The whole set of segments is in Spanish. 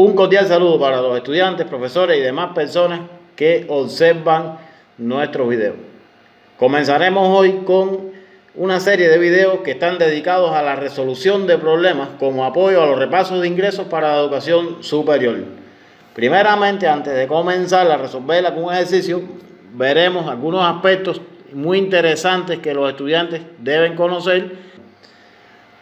Un cordial saludo para los estudiantes, profesores y demás personas que observan nuestros videos. Comenzaremos hoy con una serie de videos que están dedicados a la resolución de problemas como apoyo a los repasos de ingresos para la educación superior. Primeramente, antes de comenzar a resolver algún ejercicio, veremos algunos aspectos muy interesantes que los estudiantes deben conocer.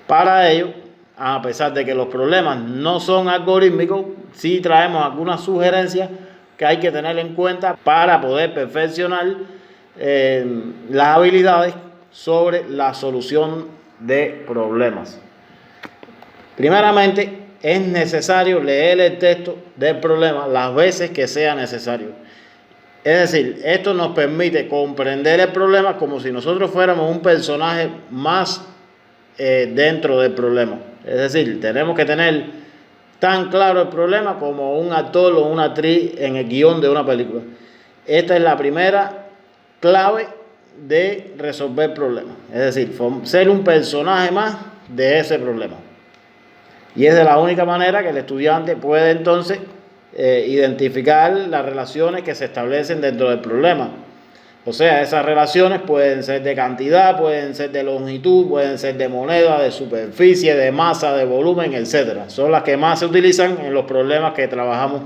Para ello, a pesar de que los problemas no son algorítmicos, sí traemos algunas sugerencias que hay que tener en cuenta para poder perfeccionar las habilidades sobre la solución de problemas. Primeramente, es necesario leer el texto del problema las veces que sea necesario. Es decir, esto nos permite comprender el problema como si nosotros fuéramos un personaje más dentro del problema. Es decir, tenemos que tener tan claro el problema como un actor o una actriz en el guión de una película. Esta es la primera clave de resolver problemas. Es decir, ser un personaje más de ese problema. Y es de la única manera que el estudiante puede entonces identificar las relaciones que se establecen dentro del problema. O sea, esas relaciones pueden ser de cantidad, pueden ser de longitud, pueden ser de moneda, de superficie, de masa, de volumen, etc. Son las que más se utilizan en los problemas que trabajamos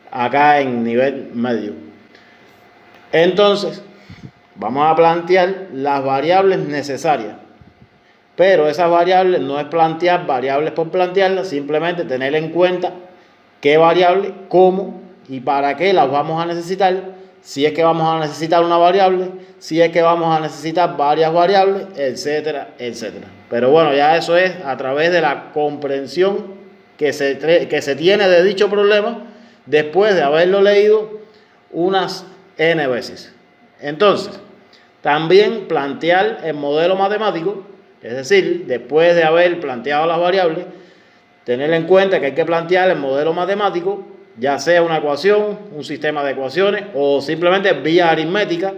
acá en nivel medio. Entonces, vamos a plantear las variables necesarias. Pero esas variables no es plantear variables por plantearlas, simplemente tener en cuenta qué variable, cómo y para qué las vamos a necesitar. Si es que vamos a necesitar una variable, si es que vamos a necesitar varias variables, etcétera, etcétera. Pero bueno, ya eso es a través de la comprensión que se tiene de dicho problema después de haberlo leído unas n veces. Entonces, también plantear el modelo matemático, es decir, después de haber planteado las variables, tener en cuenta que hay que plantear el modelo matemático, ya sea una ecuación, un sistema de ecuaciones o simplemente vía aritmética,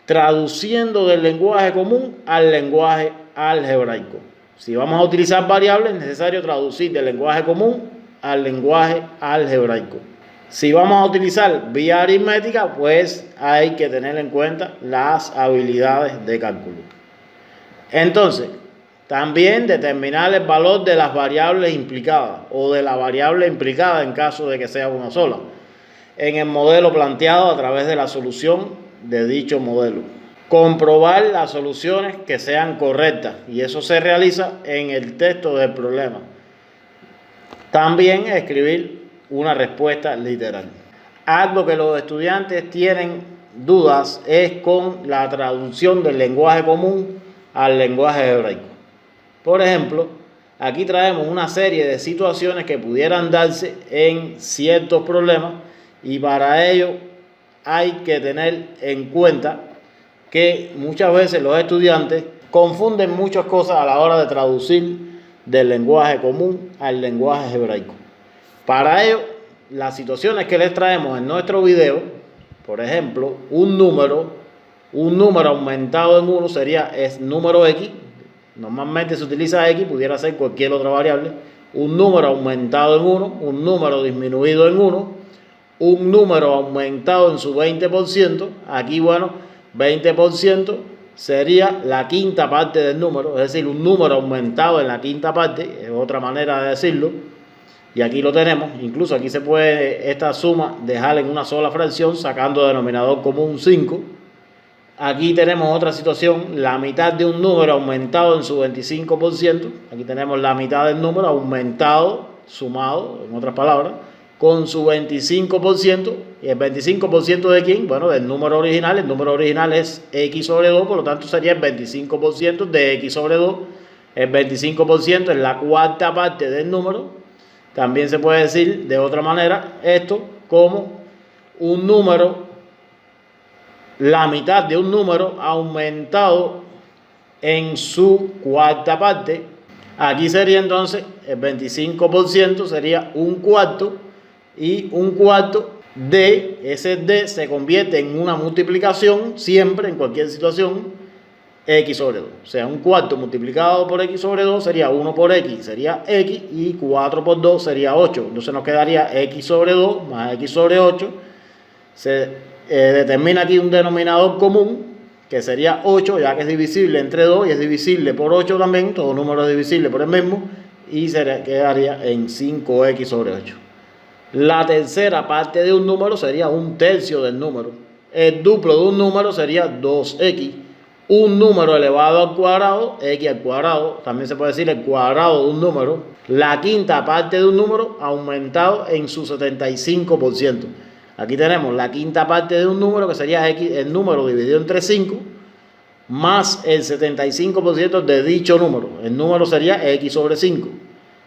traduciendo del lenguaje común al lenguaje algebraico. Si vamos a utilizar variables, es necesario traducir del lenguaje común al lenguaje algebraico. Si vamos a utilizar vía aritmética, pues hay que tener en cuenta las habilidades de cálculo. Entonces, también determinar el valor de las variables implicadas o de la variable implicada en caso de que sea una sola en el modelo planteado a través de la solución de dicho modelo. Comprobar las soluciones que sean correctas y eso se realiza en el texto del problema. También escribir una respuesta literal. Algo que los estudiantes tienen dudas es con la traducción del lenguaje común al lenguaje hebraico. Por ejemplo, aquí traemos una serie de situaciones que pudieran darse en ciertos problemas y para ello hay que tener en cuenta que muchas veces los estudiantes confunden muchas cosas a la hora de traducir del lenguaje común al lenguaje hebraico. Para ello, las situaciones que les traemos en nuestro video, por ejemplo, un número aumentado en 1 es número X. Normalmente se utiliza X, pudiera ser cualquier otra variable. Un número aumentado en 1, un número disminuido en 1, un número aumentado en su 20%. Aquí, bueno, 20% sería la quinta parte del número, es decir, un número aumentado en la quinta parte, es otra manera de decirlo. Y aquí lo tenemos, incluso aquí se puede esta suma dejar en una sola fracción, sacando denominador común 5. Aquí tenemos otra situación, la mitad de un número aumentado en su 25%. Aquí tenemos la mitad del número aumentado, sumado, en otras palabras, con su 25%. ¿Y el 25% de quién? Bueno, del número original. El número original es X sobre 2, por lo tanto sería el 25% de X sobre 2. El 25% es la cuarta parte del número. También se puede decir de otra manera esto como un número, la mitad de un número aumentado en su cuarta parte. Aquí sería entonces el 25% sería un cuarto, y un cuarto de ese D se convierte en una multiplicación siempre en cualquier situación x sobre 2. O sea, un cuarto multiplicado por x sobre 2 sería 1 por x, sería x, y 4 por 2 sería 8. Entonces nos quedaría x sobre 2 más x sobre 8. Se determina aquí un denominador común, que sería 8, ya que es divisible entre 2 y es divisible por 8 también. Todo número es divisible por el mismo, y se quedaría en 5x sobre 8. La tercera parte de un número sería un tercio del número. El duplo de un número sería 2x. Un número elevado al cuadrado, x al cuadrado. También se puede decir el cuadrado de un número. La quinta parte de un número aumentado en su 75%. Aquí tenemos la quinta parte de un número, que sería x, el número dividido entre 5, más el 75% de dicho número. El número sería x sobre 5.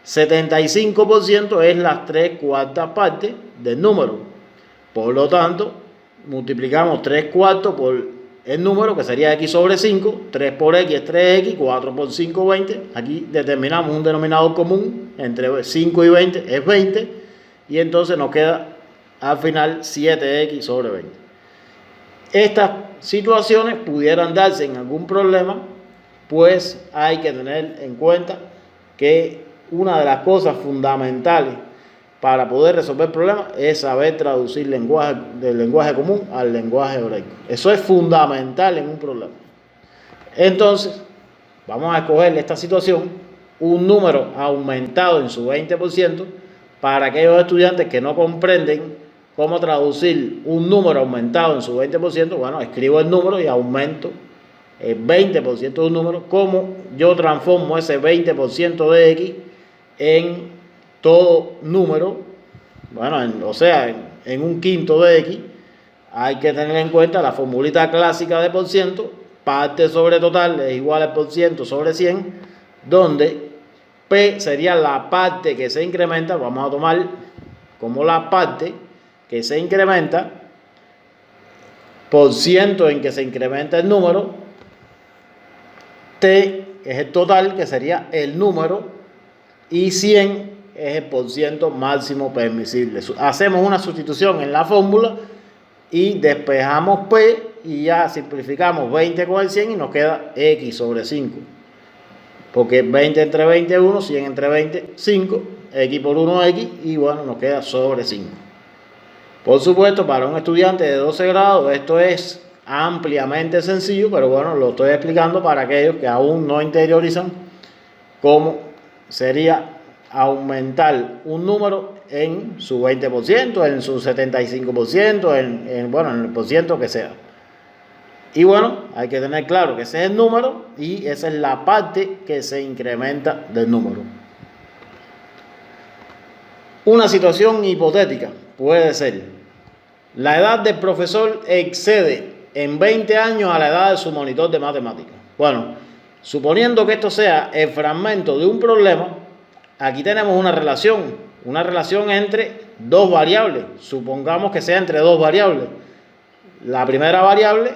75% es las 3/4 partes del número. Por lo tanto, multiplicamos 3/4 por el número, que sería x sobre 5. 3 por x es 3x, 4 por 5, 20. Aquí determinamos un denominador común entre 5 y 20, es 20. Y entonces nos queda al final 7x sobre 20. Estas situaciones pudieran darse en algún problema, pues hay que tener en cuenta que una de las cosas fundamentales para poder resolver problemas es saber traducir del lenguaje común al lenguaje hebraico. Eso es fundamental en un problema. Entonces, vamos a escoger esta situación, un número aumentado en su 20%, para aquellos estudiantes que no comprenden cómo traducir un número aumentado en su 20%, bueno, escribo el número y aumento el 20% de un número. ¿Cómo yo transformo ese 20% de x en todo número? Bueno, en un quinto de x. Hay que tener en cuenta la formulita clásica de por ciento. Parte sobre total es igual al por ciento sobre 100, donde P sería la parte que se incrementa. Vamos a tomar como la parte que se incrementa, por ciento en que se incrementa el número. T es el total, que sería el número, y 100 es el porciento máximo permisible. Hacemos una sustitución en la fórmula y despejamos P, y ya simplificamos 20 con el 100 y nos queda x sobre 5. Porque 20 entre 20 es 1, 100 entre 20, 5, x por 1 x, y bueno, nos queda sobre 5. Por supuesto, para un estudiante de 12 grados esto es ampliamente sencillo, pero bueno, lo estoy explicando para aquellos que aún no interiorizan cómo sería aumentar un número en su 20%, en su 75%, en el porciento que sea. Y bueno, hay que tener claro que ese es el número y esa es la parte que se incrementa del número. Una situación hipotética puede ser: la edad del profesor excede en 20 años a la edad de su monitor de matemáticas. Bueno, suponiendo que esto sea el fragmento de un problema, aquí tenemos una relación entre dos variables. Supongamos que sea entre dos variables. La primera variable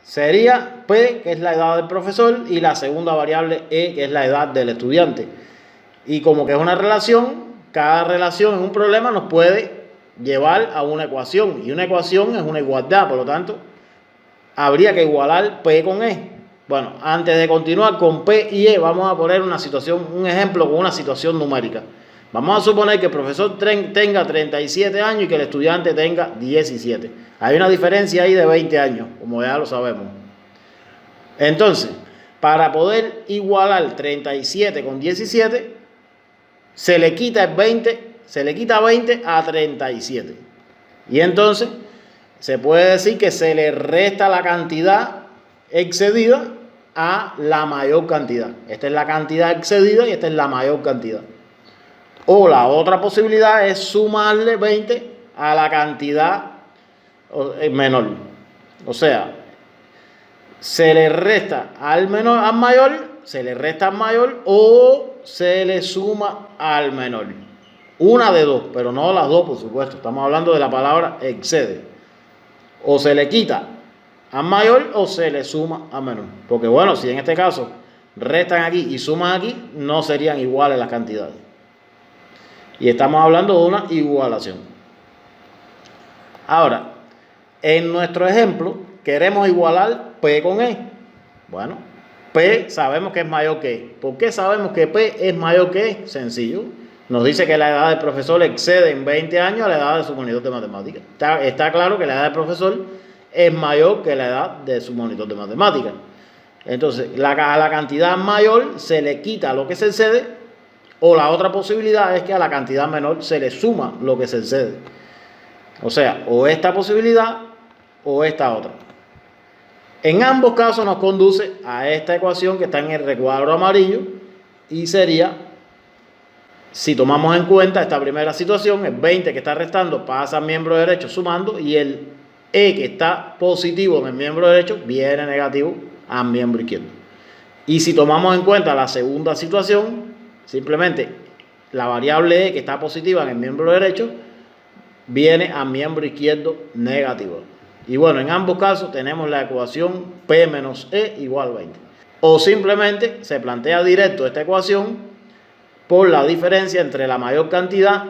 sería P, que es la edad del profesor, y la segunda variable E, que es la edad del estudiante. Y como que es una relación, cada relación en un problema nos puede llevar a una ecuación, y una ecuación es una igualdad. Por lo tanto, habría que igualar P con E. Bueno, antes de continuar con P y E, vamos a poner un ejemplo con una situación numérica. Vamos a suponer que el profesor tenga 37 años y que el estudiante tenga 17. Hay una diferencia ahí de 20 años, como ya lo sabemos. Entonces, para poder igualar 37 con 17, se le quita 20 a 37. Y entonces se puede decir que se le resta la cantidad excedida a la mayor cantidad. Esta es la cantidad excedida y esta es la mayor cantidad. O la otra posibilidad es sumarle 20 a la cantidad menor. O sea, se le resta al mayor, se le resta al mayor, o se le suma al menor. Una de dos, pero no las dos, por supuesto. Estamos hablando de la palabra excede. O se le quita al mayor o se le suma al menor. Porque bueno, si en este caso restan aquí y suman aquí, no serían iguales las cantidades. Y estamos hablando de una igualación. Ahora, en nuestro ejemplo, queremos igualar P con E. Bueno, P sabemos que es mayor que E. ¿Por qué sabemos que P es mayor que E? Sencillo. Nos dice que la edad del profesor excede en 20 años a la edad de su monitor de matemáticas. Está claro que la edad del profesor es mayor que la edad de su monitor de matemáticas. Entonces, a la cantidad mayor se le quita lo que se excede, o la otra posibilidad es que a la cantidad menor se le suma lo que se excede. O sea, o esta posibilidad o esta otra. En ambos casos nos conduce a esta ecuación que está en el recuadro amarillo y sería, si tomamos en cuenta esta primera situación, el 20 que está restando pasa al miembro derecho sumando y el E que está positivo en el miembro derecho viene negativo al miembro izquierdo. Y si tomamos en cuenta la segunda situación, simplemente la variable E que está positiva en el miembro derecho viene al miembro izquierdo negativo. Y bueno, en ambos casos tenemos la ecuación P menos E igual a 20. O simplemente se plantea directo esta ecuación por la diferencia entre la mayor cantidad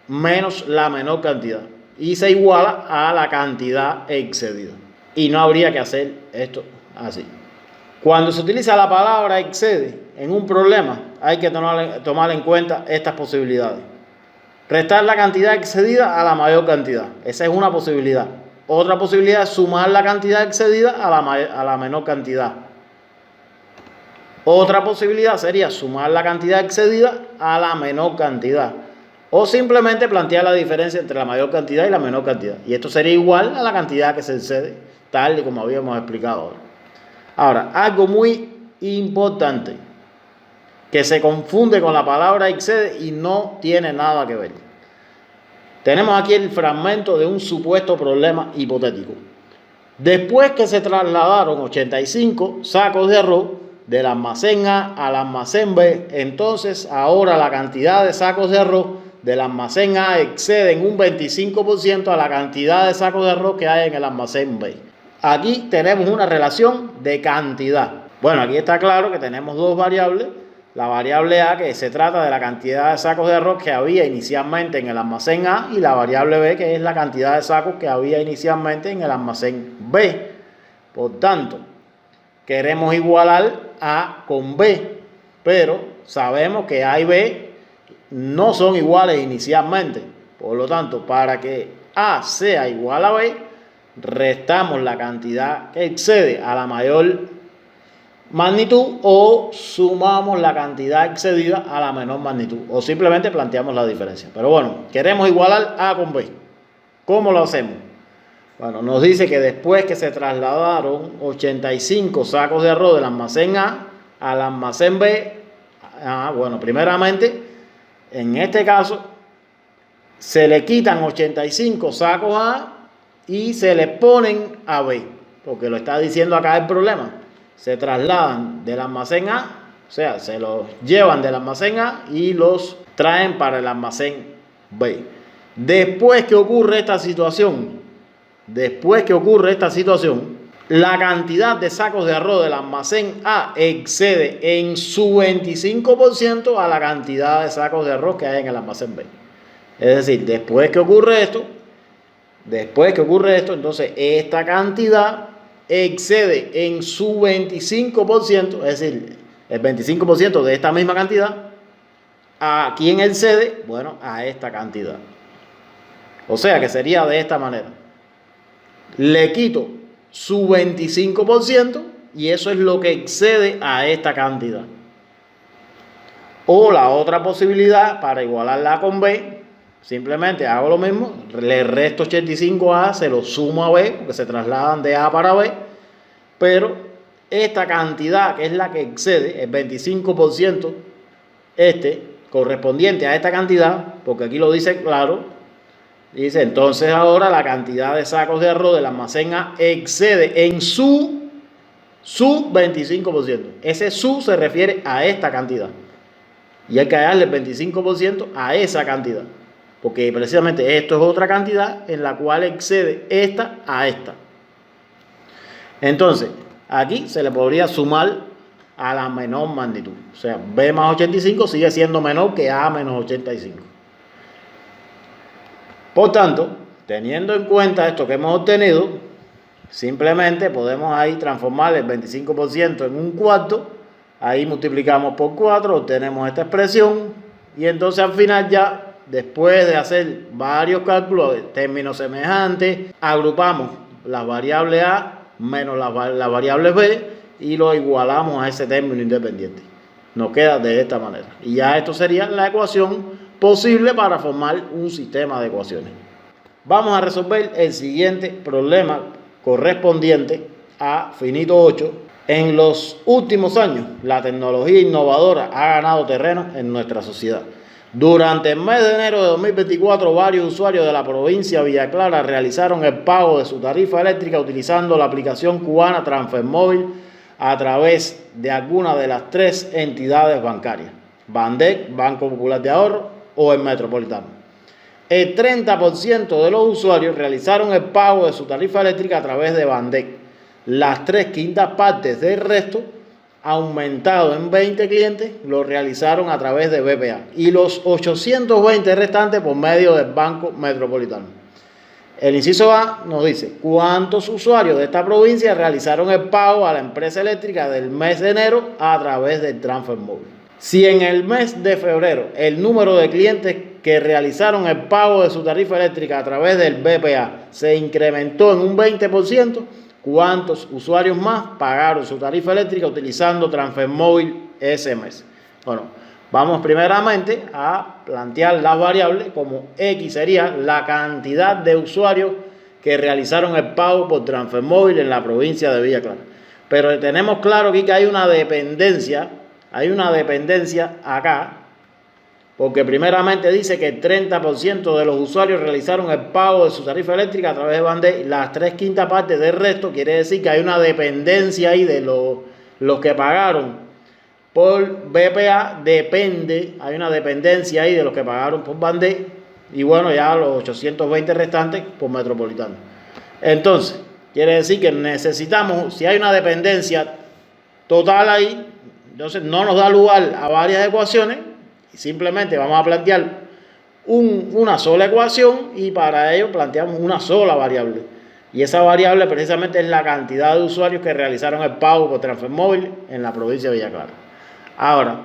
menos la menor cantidad. Y se iguala a la cantidad excedida. Y no habría que hacer esto así. Cuando se utiliza la palabra excede en un problema, hay que tomar en cuenta estas posibilidades. Restar la cantidad excedida a la mayor cantidad. Esa es una posibilidad. Otra posibilidad es sumar la cantidad excedida a la menor cantidad. Otra posibilidad sería sumar la cantidad excedida a la menor cantidad. O simplemente plantear la diferencia entre la mayor cantidad y la menor cantidad. Y esto sería igual a la cantidad que se excede, tal y como habíamos explicado ahora. Ahora, algo muy importante, que se confunde con la palabra excede y no tiene nada que ver. Tenemos aquí el fragmento de un supuesto problema hipotético. Después que se trasladaron 85 sacos de arroz del almacén A al almacén B, entonces ahora la cantidad de sacos de arroz del almacén A excede en un 25% a la cantidad de sacos de arroz que hay en el almacén B. Aquí tenemos una relación de cantidad. Bueno, aquí está claro que tenemos dos variables. La variable A, que se trata de la cantidad de sacos de arroz que había inicialmente en el almacén A, y la variable B, que es la cantidad de sacos que había inicialmente en el almacén B. Por tanto, queremos igualar A con B, pero sabemos que A y B no son iguales inicialmente. Por lo tanto, para que A sea igual a B, restamos la cantidad que excede a la mayor magnitud o sumamos la cantidad excedida a la menor magnitud o simplemente planteamos la diferencia. Pero bueno, queremos igualar A con B. ¿Cómo lo hacemos? Bueno, nos dice que después que se trasladaron 85 sacos de arroz del almacén A al almacén B, bueno, primeramente, en este caso, se le quitan 85 sacos A y se le ponen a B, porque lo está diciendo acá el problema. Se trasladan del almacén A, o sea, se los llevan del almacén A y los traen para el almacén B. Después que ocurre esta situación, la cantidad de sacos de arroz del almacén A excede en su 25% a la cantidad de sacos de arroz que hay en el almacén B. Es decir, después que ocurre esto, entonces esta cantidad excede en su 25%, es decir, el 25% de esta misma cantidad. ¿A quién excede? Bueno, a esta cantidad. O sea que sería de esta manera. Le quito su 25% y eso es lo que excede a esta cantidad. O la otra posibilidad, para igualarla con B, simplemente hago lo mismo, le resto 85 a A, se lo sumo a B, porque se trasladan de A para B, pero esta cantidad, que es la que excede, el 25%, correspondiente a esta cantidad, porque aquí lo dice claro, dice, entonces ahora la cantidad de sacos de arroz del almacén A excede en su 25%. Ese su se refiere a esta cantidad. Y hay que darle el 25% a esa cantidad. Porque precisamente esto es otra cantidad en la cual excede esta a esta. Entonces, aquí se le podría sumar a la menor magnitud. O sea, B más 85 sigue siendo menor que A menos 85. Por tanto, teniendo en cuenta esto que hemos obtenido, Simplemente podemos ahí transformar el 25% en un cuarto, ahí multiplicamos por 4, obtenemos esta expresión y entonces al final ya, después de hacer varios cálculos de términos semejantes, agrupamos las variables A menos las variables B y lo igualamos a ese término independiente. Nos queda de esta manera. Y ya esto sería la ecuación posible para formar un sistema de ecuaciones. Vamos a resolver el siguiente problema correspondiente a finito 8. En los últimos años, la tecnología innovadora ha ganado terreno en nuestra sociedad. Durante el mes de enero de 2024, varios usuarios de la provincia de Villa Clara realizaron el pago de su tarifa eléctrica utilizando la aplicación cubana Transfermóvil a través de alguna de las 3 entidades bancarias: Bandec, Banco Popular de Ahorro o el Metropolitano. El 30% de los usuarios realizaron el pago de su tarifa eléctrica a través de Bandec. Las 3/5 partes del resto, aumentado en 20 clientes, lo realizaron a través de BPA y los 820 restantes por medio del Banco Metropolitano. El inciso A nos dice cuántos usuarios de esta provincia realizaron el pago a la empresa eléctrica del mes de enero a través del Transfermóvil. Si en el mes de febrero el número de clientes que realizaron el pago de su tarifa eléctrica a través del BPA se incrementó en un 20%, ¿cuántos usuarios más pagaron su tarifa eléctrica utilizando Transfermóvil ese mes? Bueno, vamos primeramente a plantear las variables como X sería la cantidad de usuarios que realizaron el pago por Transfermóvil en la provincia de Villa Clara. Pero tenemos claro aquí que hay una dependencia acá, porque primeramente dice que el 30% de los usuarios realizaron el pago de su tarifa eléctrica a través de Bandec, las 3/5 partes del resto, quiere decir que hay una dependencia ahí de los que pagaron por BPA, hay una dependencia ahí de los que pagaron por Bandec, y bueno, ya los 820 restantes por Metropolitano. Entonces, quiere decir que necesitamos, si hay una dependencia total ahí, entonces no nos da lugar a varias ecuaciones, simplemente vamos a plantear una sola ecuación y para ello planteamos una sola variable. Y esa variable precisamente es la cantidad de usuarios que realizaron el pago por Transfermóvil en la provincia de Villa Clara. Ahora,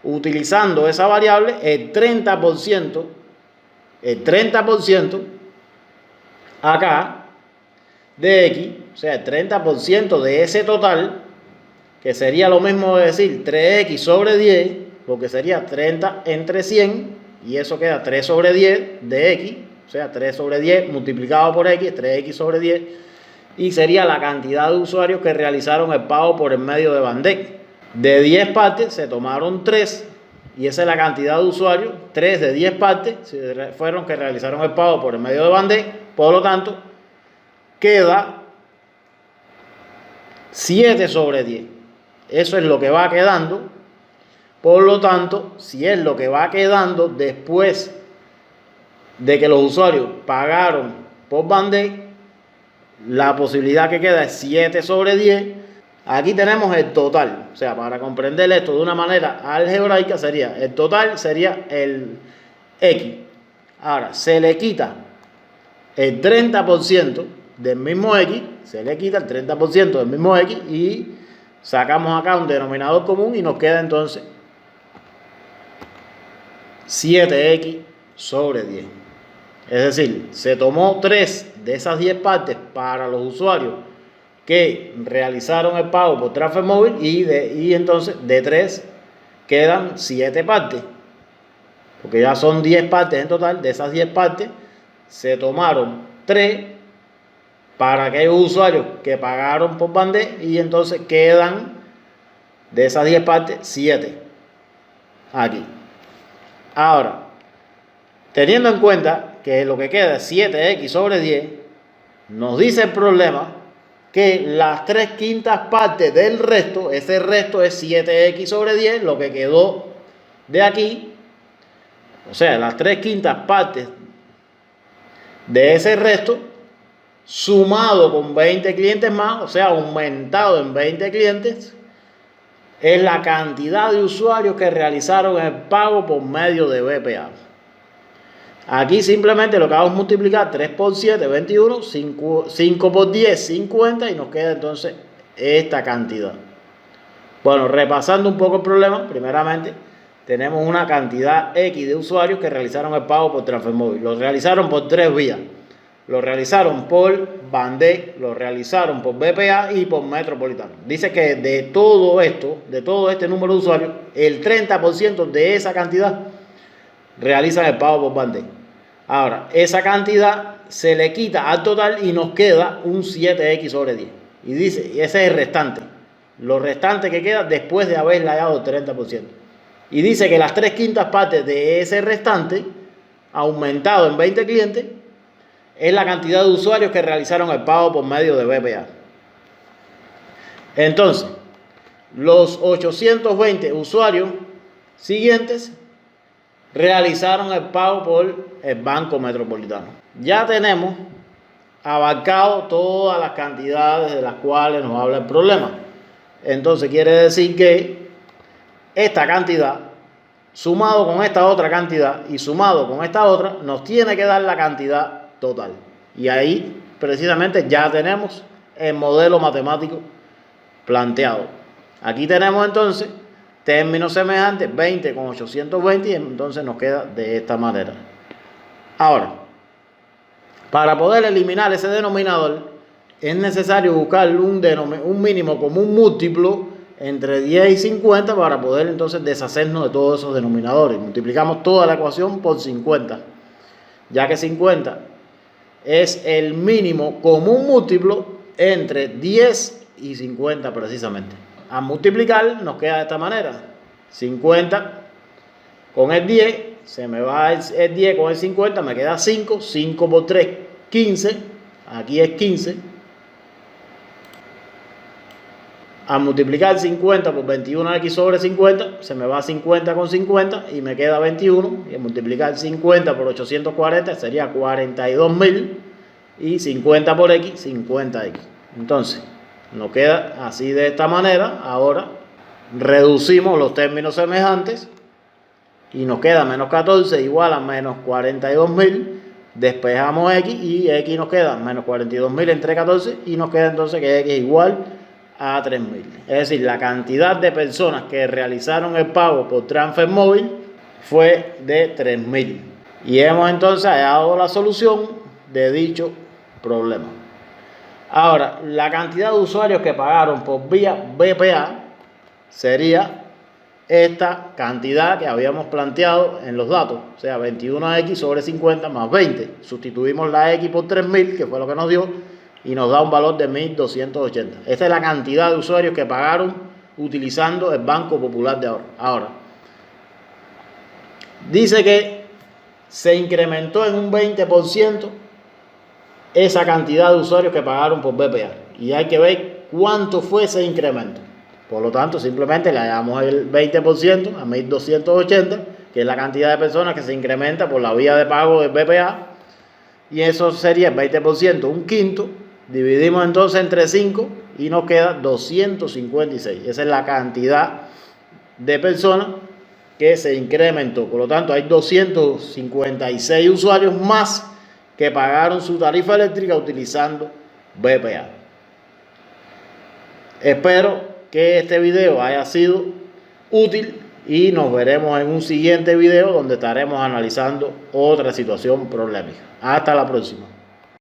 utilizando esa variable, el 30% acá de X, o sea, el 30% de ese total, que sería lo mismo de decir 3X sobre 10, porque sería 30 entre 100, y eso queda 3 sobre 10 de X, o sea, 3 sobre 10 multiplicado por X, 3X sobre 10, y sería la cantidad de usuarios que realizaron el pago por el medio de Bandec. De 10 partes se tomaron 3, y esa es la cantidad de usuarios, 3 de 10 partes fueron que realizaron el pago por el medio de Bandec, por lo tanto, queda 7 sobre 10. Eso es lo que va quedando. Por lo tanto, si es lo que va quedando después de que los usuarios pagaron por Bandec, la posibilidad que queda es 7 sobre 10. Aquí tenemos el total. O sea, para comprender esto de una manera algebraica, el total sería el X. Ahora, se le quita el 30% del mismo X, y sacamos acá un denominador común y nos queda entonces 7X sobre 10. Es decir, se tomó 3 de esas 10 partes para los usuarios que realizaron el pago por Transfermóvil y entonces de 3 quedan 7 partes. Porque ya son 10 partes en total. De esas 10 partes se tomaron 3 para aquellos usuarios que pagaron por Bandec y entonces quedan de esas 10 partes 7 aquí. Ahora, teniendo en cuenta que lo que queda es 7X sobre 10, nos dice el problema que las 3/5 partes del resto, ese resto es 7X sobre 10, lo que quedó de aquí, o sea, las 3/5 partes de ese resto, sumado con 20 clientes más, o sea, aumentado en 20 clientes, es la cantidad de usuarios que realizaron el pago por medio de BPA. Aquí simplemente lo que hago es multiplicar 3 por 7, 21, 5 por 10, 50 y nos queda entonces esta cantidad. Bueno, repasando un poco el problema, primeramente tenemos una cantidad X de usuarios que realizaron el pago por transfer móvil. Lo realizaron por 3 vías. Lo realizaron por Bandec, lo realizaron por BPA y por Metropolitano. Dice que de todo esto, de todo este número de usuarios, el 30% de esa cantidad realizan el pago por Bandec. Ahora, esa cantidad se le quita al total y nos queda un 7X sobre 10. Y dice, ese es el restante. Lo restante que queda después de haberle hallado el 30%. Y dice que las 3/5 partes de ese restante, aumentado en 20 clientes, es la cantidad de usuarios que realizaron el pago por medio de BPA. Entonces, los 820 usuarios siguientes realizaron el pago por el Banco Metropolitano. Ya tenemos abarcado todas las cantidades de las cuales nos habla el problema. Entonces quiere decir que esta cantidad, sumado con esta otra cantidad y sumado con esta otra, nos tiene que dar la cantidad total. Y ahí precisamente ya tenemos el modelo matemático planteado. Aquí tenemos entonces términos semejantes, 20 con 820, y entonces nos queda de esta manera. Ahora, para poder eliminar ese denominador, es necesario buscar un mínimo común múltiplo entre 10 y 50 para poder entonces deshacernos de todos esos denominadores. Multiplicamos toda la ecuación por 50, ya que 50 es el mínimo común múltiplo entre 10 y 50 precisamente. Al multiplicar nos queda de esta manera: 50 con el 10, se me va el 10 con el 50, me queda 5, 5 por 3, 15, aquí es 15. Al multiplicar 50 por 21x sobre 50, se me va 50 con 50 y me queda 21. Y al multiplicar 50 por 840 sería 42.000 y 50 por x, 50x. Entonces, nos queda así de esta manera. Ahora reducimos los términos semejantes y nos queda menos 14 igual a menos 42.000. Despejamos x y x nos queda menos 42.000 entre 14 y nos queda entonces que x es igual a 3.000. Es decir, la cantidad de personas que realizaron el pago por transfer móvil fue de 3.000. Y hemos entonces hallado la solución de dicho problema. Ahora, la cantidad de usuarios que pagaron por vía BPA sería esta cantidad que habíamos planteado en los datos, o sea, 21x sobre 50 más 20. Sustituimos la x por 3.000, que fue lo que nos dio, y nos da un valor de 1.280. Esta es la cantidad de usuarios que pagaron utilizando el Banco Popular de Ahorro. Ahora, dice que se incrementó en un 20% esa cantidad de usuarios que pagaron por BPA. Y hay que ver cuánto fue ese incremento. Por lo tanto, simplemente le damos el 20% a 1.280, que es la cantidad de personas que se incrementa por la vía de pago del BPA. Y eso sería el 20%, un quinto. Dividimos entonces entre 5 y nos queda 256. Esa es la cantidad de personas que se incrementó. Por lo tanto, hay 256 usuarios más que pagaron su tarifa eléctrica utilizando BPA. Espero que este video haya sido útil y nos veremos en un siguiente video donde estaremos analizando otra situación problemática. Hasta la próxima.